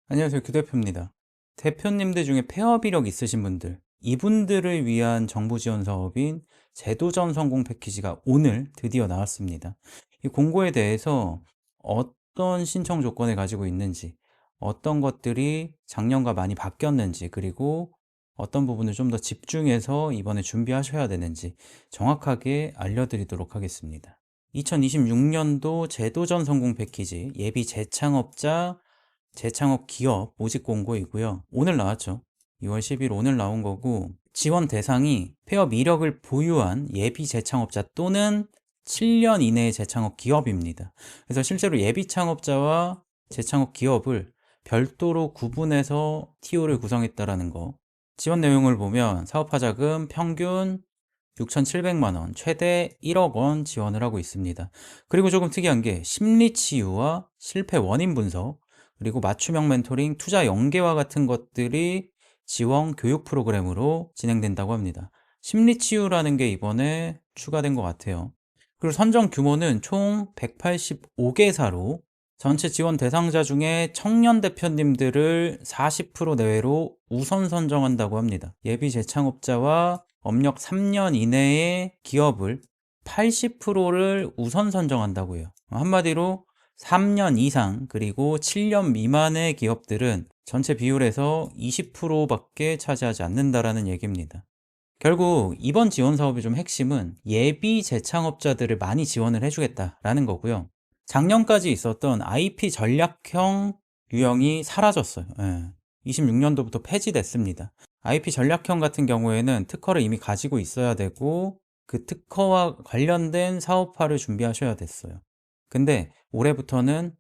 안녕하세요. 규 대표입니다. 대표님들 중에 폐업 이력 있으신 분들, 이분들을 위한 정부 지원 사업인 제도전 성공 패키지가 오늘 드디어 나왔습니다. 이 공고에 대해서 어떤 신청 조건을 가지고 있는지, 어떤 것들이 작년과 많이 바뀌었는지, 그리고 어떤 부분을 좀 더 집중해서 이번에 준비하셔야 되는지 정확하게 알려드리도록 하겠습니다. 2026년도 제도전 성공 패키지 예비 재창업자 재창업 기업 모집 공고이고요. 오늘 나왔죠. 2월 10일 오늘 나온 거고, 지원 대상이 폐업 이력을 보유한 예비 재창업자 또는 7년 이내의 재창업 기업입니다. 그래서 실제로 예비 창업자와 재창업 기업을 별도로 구분해서 TO를 구성했다라는 거. 지원 내용을 보면 사업화 자금 평균 6,700만 원, 최대 1억 원 지원을 하고 있습니다. 그리고 조금 특이한 게 심리 치유와 실패 원인 분석, 그리고 맞춤형 멘토링, 투자 연계와 같은 것들이 지원 교육 프로그램으로 진행된다고 합니다. 심리치유라는 게 이번에 추가된 것 같아요. 그리고 선정 규모는 총 185개사로 전체 지원 대상자 중에 청년 대표님들을 40% 내외로 우선 선정한다고 합니다. 예비 재창업자와 업력 3년 이내의 기업을 80%를 우선 선정한다고 해요. 한마디로 3년 이상 그리고 7년 미만의 기업들은 전체 비율에서 20%밖에 차지하지 않는다라는 얘기입니다. 결국 이번 지원 사업의 좀 핵심은 예비 재창업자들을 많이 지원을 해주겠다라는 거고요. 작년까지 있었던 IP 전략형 유형이 사라졌어요. 26년도부터 폐지됐습니다. IP 전략형 같은 경우에는 특허를 이미 가지고 있어야 되고 그 특허와 관련된 사업화를 준비하셔야 됐어요. 근데 올해부터는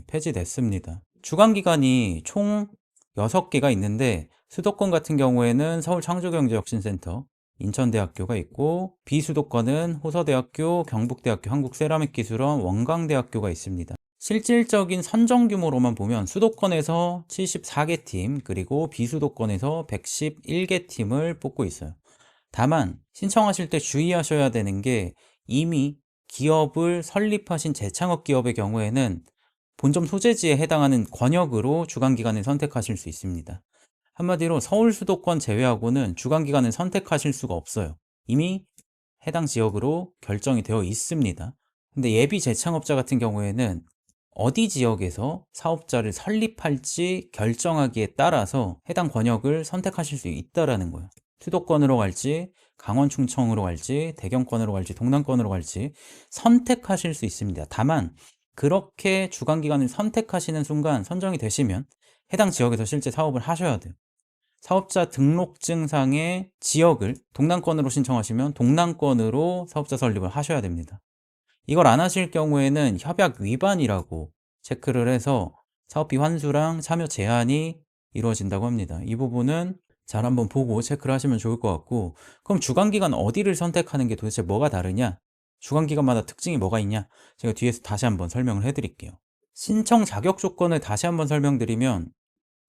폐지됐습니다. 주관기관이 총 6개가 있는데 수도권 같은 경우에는 서울창조경제혁신센터, 인천대학교가 있고 비수도권은 호서대학교, 경북대학교, 한국세라믹기술원, 원광대학교가 있습니다. 실질적인 선정 규모로만 보면 수도권에서 74개 팀, 그리고 비수도권에서 111개 팀을 뽑고 있어요. 다만 신청하실 때 주의하셔야 되는 게 이미 기업을 설립하신 재창업 기업의 경우에는 본점 소재지에 해당하는 권역으로 주관기관을 선택하실 수 있습니다. 한마디로 서울 수도권 제외하고는 주관기관을 선택하실 수가 없어요. 이미 해당 지역으로 결정이 되어 있습니다. 근데 예비 재창업자 같은 경우에는 어디 지역에서 사업자를 설립할지 결정하기에 따라서 해당 권역을 선택하실 수 있다라는 거예요. 수도권으로 갈지, 강원 충청으로 갈지, 대경권으로 갈지, 동남권으로 갈지 선택하실 수 있습니다. 다만 그렇게 주관기관을 선택하시는 순간 선정이 되시면 해당 지역에서 실제 사업을 하셔야 돼요. 사업자 등록증상의 지역을 동남권으로 신청하시면 동남권으로 사업자 설립을 하셔야 됩니다. 이걸 안 하실 경우에는 협약 위반이라고 체크를 해서 사업비 환수랑 참여 제한이 이루어진다고 합니다. 이 부분은 잘 한번 보고 체크를 하시면 좋을 것 같고, 그럼 주관기관 어디를 선택하는 게 도대체 뭐가 다르냐? 주관기관마다 특징이 뭐가 있냐? 제가 뒤에서 다시 한번 설명을 해드릴게요. 신청 자격 조건을 다시 한번 설명드리면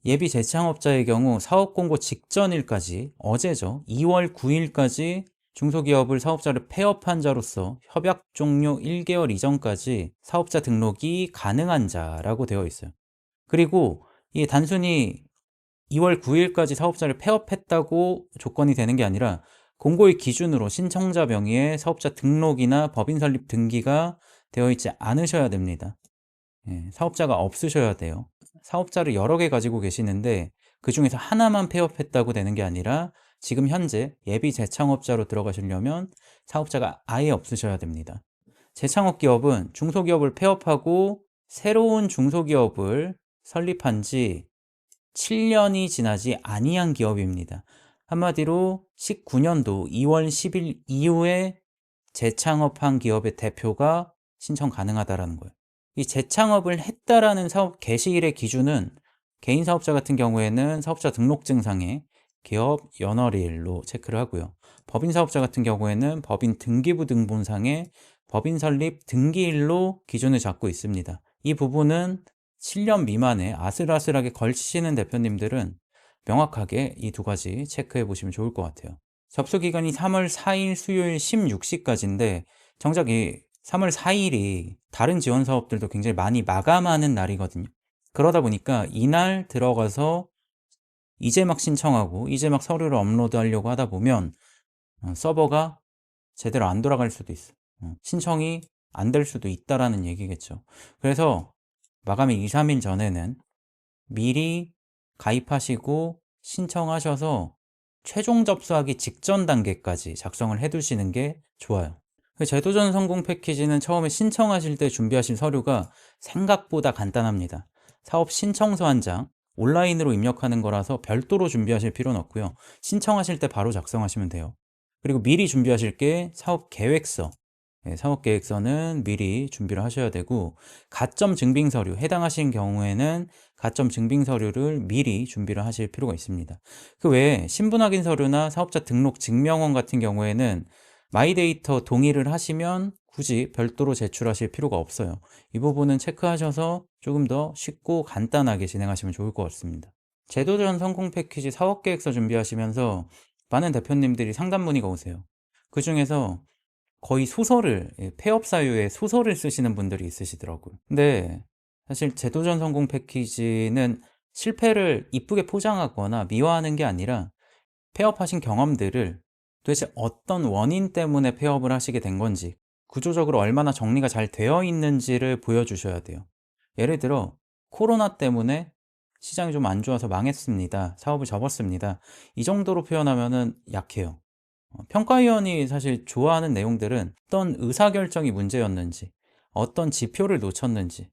예비 재창업자의 경우 사업 공고 직전일까지, 어제죠, 2월 9일까지 중소기업을 사업자를 폐업한 자로서 협약 종료 1개월 이전까지 사업자 등록이 가능한 자라고 되어 있어요. 그리고 이게 단순히 2월 9일까지 사업자를 폐업했다고 조건이 되는 게 아니라 공고의 기준으로 신청자 명의의 사업자 등록이나 법인 설립 등기가 되어 있지 않으셔야 됩니다. 사업자가 없으셔야 돼요. 사업자를 여러 개 가지고 계시는데 그 중에서 하나만 폐업했다고 되는 게 아니라 지금 현재 예비 재창업자로 들어가시려면 사업자가 아예 없으셔야 됩니다. 재창업 기업은 중소기업을 폐업하고 새로운 중소기업을 설립한 지 7년이 지나지 아니한 기업입니다. 한마디로 19년도 2월 10일 이후에 재창업한 기업의 대표가 신청 가능하다라는 거예요. 이 재창업을 했다라는 사업 개시일의 기준은 개인 사업자 같은 경우에는 사업자 등록증상에 기업 연월일로 체크를 하고요. 법인 사업자 같은 경우에는 법인 등기부 등본상에 법인 설립 등기일로 기준을 잡고 있습니다. 이 부분은 7년 미만에 아슬아슬하게 걸치시는 대표님들은 명확하게 이 두 가지 체크해 보시면 좋을 것 같아요. 접수 기간이 3월 4일 수요일 16시까지인데 정작 이 3월 4일이 다른 지원 사업들도 굉장히 많이 마감하는 날이거든요. 그러다 보니까 이날 들어가서 이제 막 신청하고 이제 막 서류를 업로드하려고 하다 보면 서버가 제대로 안 돌아갈 수도 있어. 신청이 안 될 수도 있다라는 얘기겠죠. 그래서 마감일 2, 3일 전에는 미리 가입하시고 신청하셔서 최종 접수하기 직전 단계까지 작성을 해 두시는 게 좋아요. 그 제도전 성공 패키지는 처음에 신청하실 때 준비하실 서류가 생각보다 간단합니다. 사업 신청서 한 장, 온라인으로 입력하는 거라서 별도로 준비하실 필요는 없고요. 신청하실 때 바로 작성하시면 돼요. 그리고 미리 준비하실 게 사업 계획서. 사업 계획서는 미리 준비를 하셔야 되고, 가점 증빙 서류, 해당하신 경우에는 가점 증빙 서류를 미리 준비를 하실 필요가 있습니다. 그 외에 신분 확인 서류나 사업자 등록 증명원 같은 경우에는 마이데이터 동의를 하시면 굳이 별도로 제출하실 필요가 없어요. 이 부분은 체크하셔서 조금 더 쉽고 간단하게 진행하시면 좋을 것 같습니다. 제도전 성공 패키지 사업계획서 준비하시면서 많은 대표님들이 상담 문의가 오세요. 그 중에서 거의 소설을, 폐업 사유에 소설을 쓰시는 분들이 있으시더라고요. 근데 사실 제도전 성공 패키지는 실패를 이쁘게 포장하거나 미화하는 게 아니라 폐업하신 경험들을 도대체 어떤 원인 때문에 폐업을 하시게 된 건지, 구조적으로 얼마나 정리가 잘 되어 있는지를 보여주셔야 돼요. 예를 들어 코로나 때문에 시장이 좀 안 좋아서 망했습니다, 사업을 접었습니다, 이 정도로 표현하면은 약해요. 평가위원이 사실 좋아하는 내용들은 어떤 의사결정이 문제였는지, 어떤 지표를 놓쳤는지,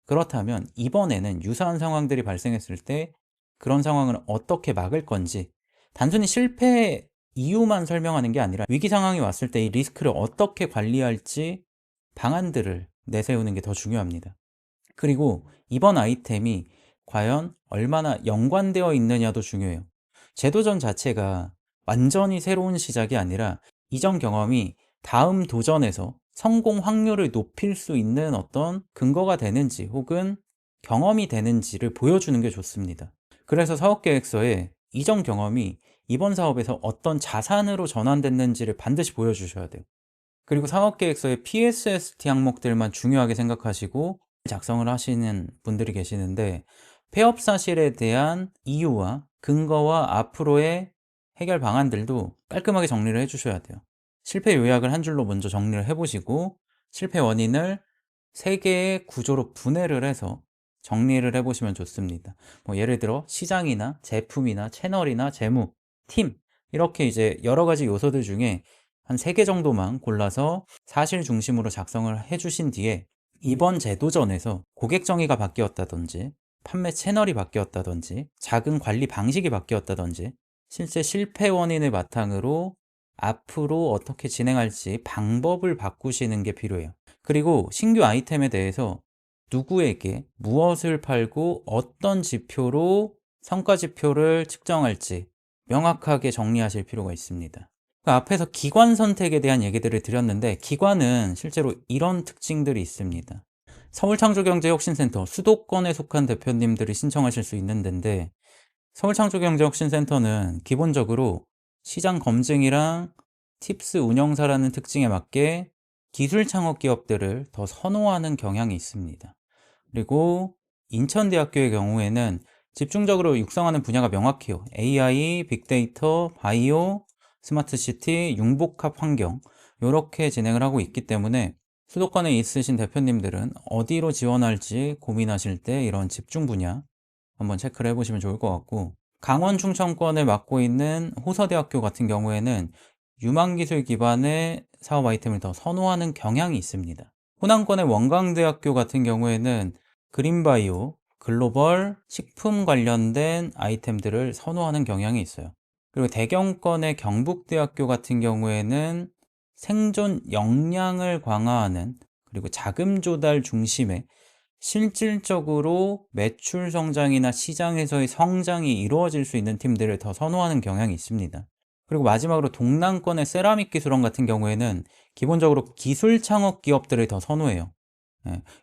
그렇다면 이번에는 유사한 상황들이 발생했을 때 그런 상황을 어떻게 막을 건지, 단순히 실패 이유만 설명하는 게 아니라 위기 상황이 왔을 때 이 리스크를 어떻게 관리할지 방안들을 내세우는 게 더 중요합니다. 그리고 이번 아이템이 과연 얼마나 연관되어 있느냐도 중요해요. 제도전 자체가 완전히 새로운 시작이 아니라 이전 경험이 다음 도전에서 성공 확률을 높일 수 있는 어떤 근거가 되는지 혹은 경험이 되는지를 보여주는 게 좋습니다. 그래서 사업계획서에 이전 경험이 이번 사업에서 어떤 자산으로 전환됐는지를 반드시 보여주셔야 돼요. 그리고 사업계획서의 PSST 항목들만 중요하게 생각하시고 작성을 하시는 분들이 계시는데, 폐업 사실에 대한 이유와 근거와 앞으로의 해결 방안들도 깔끔하게 정리를 해주셔야 돼요. 실패 요약을 한 줄로 먼저 정리를 해보시고, 실패 원인을 3개의 구조로 분해를 해서 정리를 해보시면 좋습니다. 뭐 예를 들어 시장이나 제품이나 채널이나 재무, 팀, 이렇게 이제 여러 가지 요소들 중에 한 3개 정도만 골라서 사실 중심으로 작성을 해주신 뒤에 이번 제도전에서 고객 정의가 바뀌었다든지, 판매 채널이 바뀌었다든지, 자금 관리 방식이 바뀌었다든지, 실제 실패 원인을 바탕으로 앞으로 어떻게 진행할지 방법을 바꾸시는 게 필요해요. 그리고 신규 아이템에 대해서 누구에게 무엇을 팔고 어떤 지표로 성과 지표를 측정할지 명확하게 정리하실 필요가 있습니다. 앞에서 기관 선택에 대한 얘기들을 드렸는데, 기관은 실제로 이런 특징들이 있습니다. 서울창조경제혁신센터, 수도권에 속한 대표님들이 신청하실 수 있는 데인데, 서울창조경제혁신센터는 기본적으로 시장 검증이랑 팁스 운영사라는 특징에 맞게 기술 창업 기업들을 더 선호하는 경향이 있습니다. 그리고 인천대학교의 경우에는 집중적으로 육성하는 분야가 명확해요. AI, 빅데이터, 바이오, 스마트시티, 융복합 환경, 이렇게 진행을 하고 있기 때문에 수도권에 있으신 대표님들은 어디로 지원할지 고민하실 때 이런 집중 분야 한번 체크를 해보시면 좋을 것 같고, 강원 충청권을 맡고 있는 호서대학교 같은 경우에는 유망기술 기반의 사업 아이템을 더 선호하는 경향이 있습니다. 호남권의 원광대학교 같은 경우에는 그린바이오, 글로벌, 식품 관련된 아이템들을 선호하는 경향이 있어요. 그리고 대경권의 경북대학교 같은 경우에는 생존 역량을 강화하는, 그리고 자금 조달 중심의 실질적으로 매출 성장이나 시장에서의 성장이 이루어질 수 있는 팀들을 더 선호하는 경향이 있습니다. 그리고 마지막으로 동남권의 세라믹 기술원 같은 경우에는 기본적으로 기술 창업 기업들을 더 선호해요.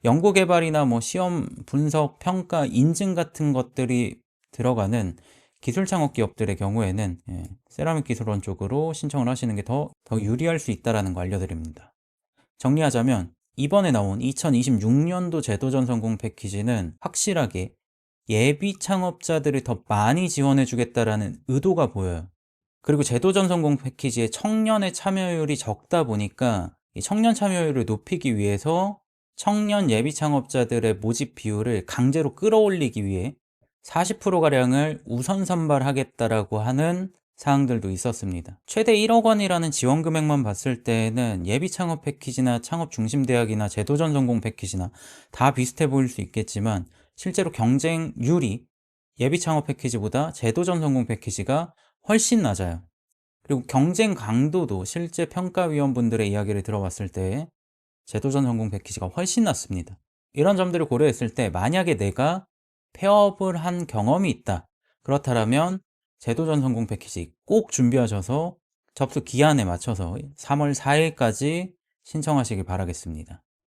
연구 개발이나 뭐 시험 분석, 평가, 인증 같은 것들이 들어가는 기술 창업 기업들의 경우에는 세라믹 기술원 쪽으로 신청을 하시는 게 더 유리할 수 있다는 거 알려드립니다. 정리하자면 이번에 나온 2026년도 제도전 성공 패키지는 확실하게 예비 창업자들을 더 많이 지원해 주겠다라는 의도가 보여요. 그리고 제도 전성공 패키지에 청년의 참여율이 적다 보니까 이 청년 참여율을 높이기 위해서 청년 예비 창업자들의 모집 비율을 강제로 끌어올리기 위해 40% 가량을 우선 선발하겠다라고 하는 사항들도 있었습니다. 최대 1억 원이라는 지원 금액만 봤을 때는 예비 창업 패키지나 창업 중심 대학이나 제도 전성공 패키지나 다 비슷해 보일 수 있겠지만 실제로 경쟁률이 예비 창업 패키지보다 제도 전성공 패키지가 훨씬 낮아요. 그리고 경쟁 강도도 실제 평가위원분들의 이야기를 들어봤을 때 제도전 전공 패키지가 훨씬 낮습니다. 이런 점들을 고려했을 때 만약에 내가 폐업을 한 경험이 있다. 그렇다면 제도전 성공 패키지 꼭 준비하셔서 접수 기한에 맞춰서 3월 4일까지 신청하시길 바라겠습니다.